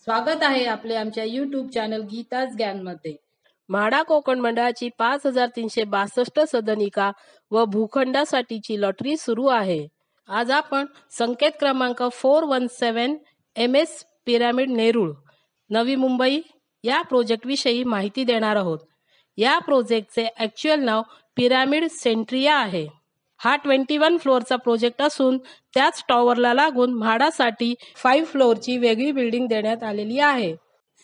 स्वागत आहे आपले आमच्या YouTube चॅनल गीताच ज्ञानमध्ये। म्हाडा कोकण मंडळाची 5362 सदनिका व भूखंडासाठीची लॉटरी सुरू आहे। आज आपण संकेत क्रमांक 417 MS पिरामिड नेरूळ नवी मुंबई या प्रोजेक्ट विषयी माहिती देणार आहोत। या प्रोजेक्टचे ॲक्च्युअल नाव पिरामिड सेंट्रिया आहे। हा 21 फ्लोअरचा प्रोजेक्ट असून त्याच टॉवरला लागून म्हाडासाठी 5 फ्लोअरची वेगळी बिल्डिंग देण्यात आलेली आहे।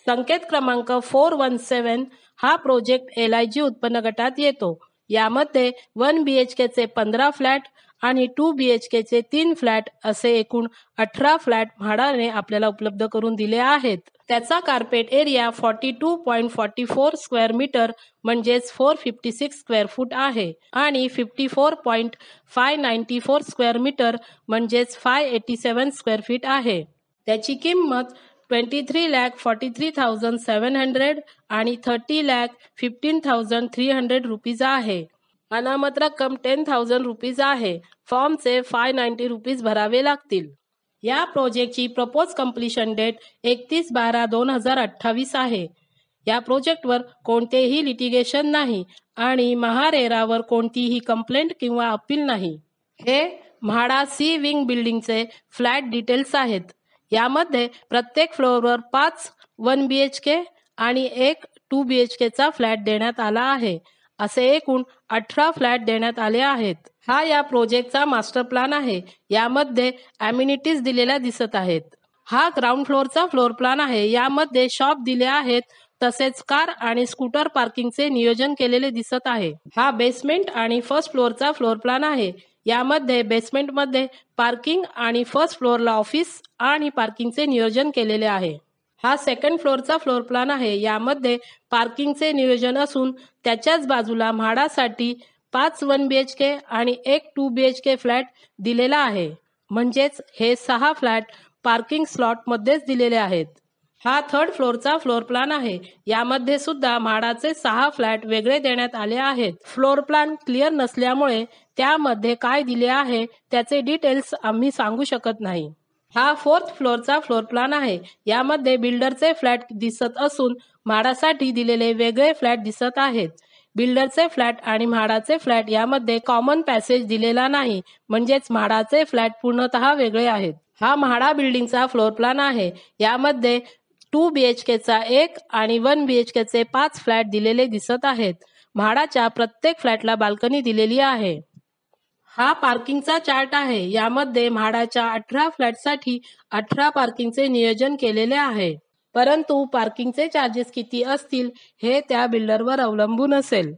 संकेत क्रमांक 417 हा प्रोजेक्ट LIG उत्पन्न गटात येतो। यामध्ये 1 BHK चे 15 फ्लॅट आणि 2 BHK चे 3 फ्लॅट असे एकूण 18 फ्लॅट म्हाडाने आपल्याला उपलब्ध करून दिले आहेत। त्याचा कार्पेट एरिया 42.44 स्क्वेअर मीटर म्हणजेच 456 स्क्वेअर फूट आहे आणि 54.594 स्क्वेअर मीटर म्हणजेच 587 स्क्वेअर फीट आहे। त्याची किंमत 23,43,700 आणि 30,15,300 रुपीज आहे। अनामत रक्कम 10,000 रुपीज आहे। फॉर्मचे 590 रुपीज भरावे लागतील। या प्रोजेक्टची प्रपोज कंप्लीशन डेट 31/12/2028 आहे। या प्रोजेक्टवर कोणतेही लिटिगेशन नाही आणि महारेरावर कोणतीही कंप्लेंट किंवा अपील नाही। हे म्हाडा सी विंग बिल्डिंगचे फ्लॅट डिटेल्स आहेत। यामध्ये प्रत्येक फ्लोअरवर 5 1 BHK आणि 1 2 BHK चा फ्लॅट देण्यात आला आहे। असे एकूण 18 फ्लॅट देण्यात आले आहेत। हा या प्रोजेक्टचा मास्टर प्लॅन आहे। यामध्ये ॲम्युनिटीज दिलेल्या दिसत आहेत। हा ग्राउंड फ्लोअरचा फ्लोअर प्लॅन आहे। यामध्ये शॉप दिले आहेत तसेच कार आणि स्कूटर पार्किंगचे नियोजन केलेले दिसत आहे। हा बेसमेंट आणि फर्स्ट फ्लोअरचा फ्लोअर प्लॅन आहे। यामध्ये बेसमेंटमध्ये पार्किंग आणि फर्स्ट फ्लोअरला ऑफिस आणि पार्किंगचे नियोजन केलेले आहे। हा सेकंड फ्लोअरचा फ्लोअर प्लॅन आहे। यामध्ये पार्किंगचे नियोजन असून त्याच्याच बाजूला म्हाडासाठी 5 1 BHK आणि 1 2 BHK फ्लॅट दिलेला आहे। म्हणजेच हे 6 फ्लॅट पार्किंग स्लॉटमध्येच दिलेले आहेत। हा थर्ड फ्लोअरचा फ्लोअर प्लॅन आहे। यामध्ये सुद्धा म्हाडाचे 6 फ्लॅट वेगळे देण्यात आले आहेत। फ्लोअर प्लॅन क्लिअर नसल्यामुळे त्यामध्ये काय दिले आहे त्याचे डिटेल्स आम्ही सांगू शकत नाही। हा फोर्थ फ्लोअरचा फ्लोअर प्लॅन आहे। यामध्ये बिल्डरचे फ्लॅट दिसत असून म्हाडासाठी दिलेले वेगळे फ्लॅट दिसत आहेत। बिल्डरचे फ्लॅट आणि म्हाडाचे फ्लॅट यामध्ये कॉमन पॅसेज दिलेला नाही, म्हणजेच म्हाडाचे फ्लॅट पूर्णतः वेगळे आहेत। हा म्हाडा बिल्डिंगचा फ्लोअर प्लॅन आहे। यामध्ये 2 BHK चा 1 आणि 1 BHK चे 5 फ्लॅट दिलेले दिसत आहेत। म्हाडाच्या प्रत्येक फ्लॅटला बाल्कनी दिलेली आहे। हा पार्किंगचा चार्ट आहे। यामध्ये म्हाडाच्या 18 फ्लॅटसाठी 18 पार्किंगचे नियोजन केलेले आहे। परंतु पार्किंगचे चार्जेस किती असतील हे त्या बिल्डरवर अवलंबून असेल।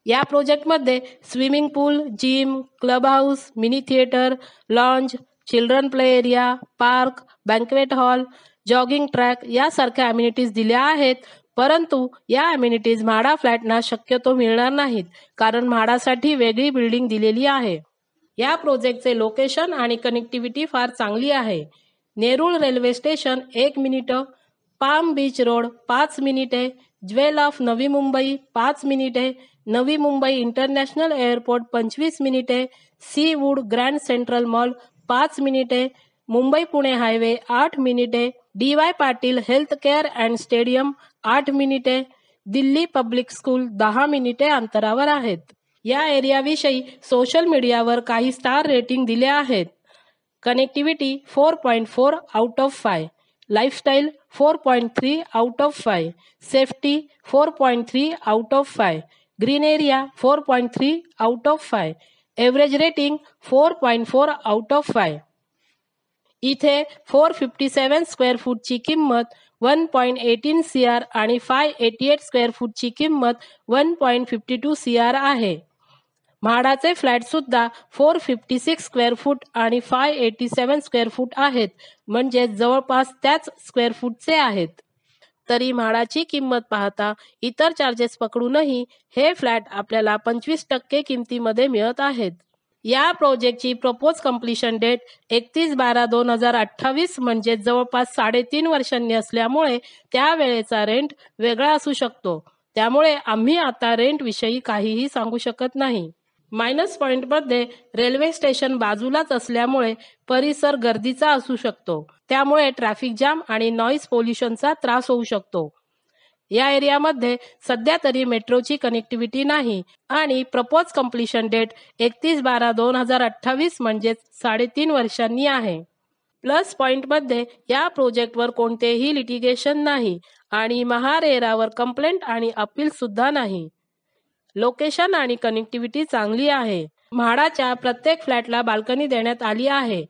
या प्रोजेक्टमध्ये swimming pool, gym, club house, mini theatre, lounge, children play area, park, banquet hall, jogging track यासारख्या ॲम्युनिटीज दिल्या आहेत। परंतु या ॲम्युनिटीज म्हाडा फ्लॅटना शक्यतो मिळणार नाहीत, कारण म्हाडासाठी वेगळी बिल्डिंग दिलेली आहे। या प्रोजेक्टचे लोकेशन आणि कनेक्टिव्हिटी फार चांगली आहे। Nerul railway station 1 minute, palm beach road 5 मिनिटे, ज्वेल ऑफ नवी मुंबई 5 मिनिटे, नवी मुंबई इंटरनॅशनल एअरपोर्ट 25 मिनिटे, Seawoods grand central mall 5 मिनिटे, मुंबई पुणे हायवे 8 मिनिटे, DY Patil health care and stadium 8 मिनिटे, दिल्ली पब्लिक स्कूल 10 मिनिटे अंतरावर आहेत। या एरियाविषयी सोशल मीडियावर काही स्टार रेटिंग दिले आहेत। Connectivity 4.4 out of 5, lifestyle 4.3 out of 5, safety 4.3 out of 5, green area 4.3 out of 5, average rating 4.4 out of 5। इथे 457 स्क्वेअर फूटची किंमत 1.18 CR आणि 588 स्क्वेअर फूटची किंमत 1.52 CR आहे। म्हाडाचे फ्लॅट सुद्धा 456 स्क्वेअर फूट आणि 587 स्क्वेअर फूट आहेत, म्हणजे जवळपास त्याच स्क्वेअर फूटचे आहेत। तरी म्हाडाची किंमत पाहता इतर चार्जेस पकडूनही हे फ्लॅट आपल्याला 25% किमतीमध्ये मिळत आहेत। या प्रोजेक्टची प्रपोज कंप्लीशन डेट 31/12/2028 म्हणजे जवळपास 3.5 वर्षांनी असल्यामुळे त्यावेळेचा रेंट वेगळा असू शकतो। त्यामुळे आम्ही आता रेंट विषयी काहीही सांगू शकत नाही। मायनस पॉइंटमध्ये रेल्वे स्टेशन बाजूलाच असल्यामुळे परिसर गर्दीचा असू शकतो, त्यामुळे ट्रॅफिक जाम आणि नॉईज पोल्युशनचा त्रास होऊ शकतो. या एरियामध्ये सध्या तरी मेट्रोची कनेक्टिव्हिटी नाही आणि प्रपोज कम्प्लिशन डेट 31/12/2028 म्हणजेच 3.5 वर्षांनी आहे. प्लस पॉइंटमध्ये या प्रोजेक्टवर कोणतेही लिटिगेशन नाही आणि महारेरावर कंप्लेंट आणि अपील सुद्धा नाही. लोकेशन आणि कनेक्टिव्हिटी चांगली आहे. म्हाडाच्या प्रत्येक फ्लॅटला बाल्कनी देण्यात आली आहे.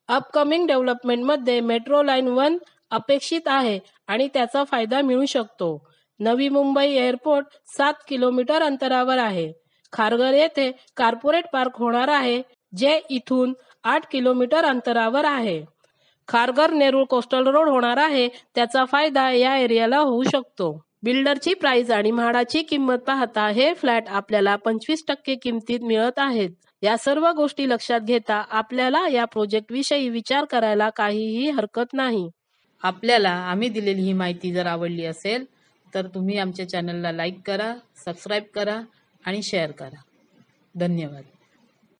अपकमिंग डेव्हलपमेंटमध्ये मेट्रो लाईन 1 अपेक्षित आहे आणि त्याचा फायदा मिळू शकतो. नवी मुंबई एअरपोर्ट 7 किलोमीटर अंतरावर आहे. खारघर येथे कॉर्पोरेट पार्क होणार आहे, जे इथून 8 किलोमीटर अंतरावर आहे. खारघर नेरूळ कोस्टल रोड होणार आहे, त्याचा फायदा या एरियाला होऊ शकतो. बिल्डरची प्राइस आणि म्हाडाची किंमत पाहता हे फ्लॅट आपल्याला 25% किमतीत मिळत आहेत. या सर्व गोष्टी लक्षात घेता आपल्याला या प्रोजेक्ट विषयी विचार करायला काहीही हरकत नाही. आपल्याला आम्ही दिलेली ही माहिती जर आवडली असेल तर तुम्ही आमच्या चॅनलला लाईक करा, सबस्क्राईब करा आणि शेअर करा. धन्यवाद.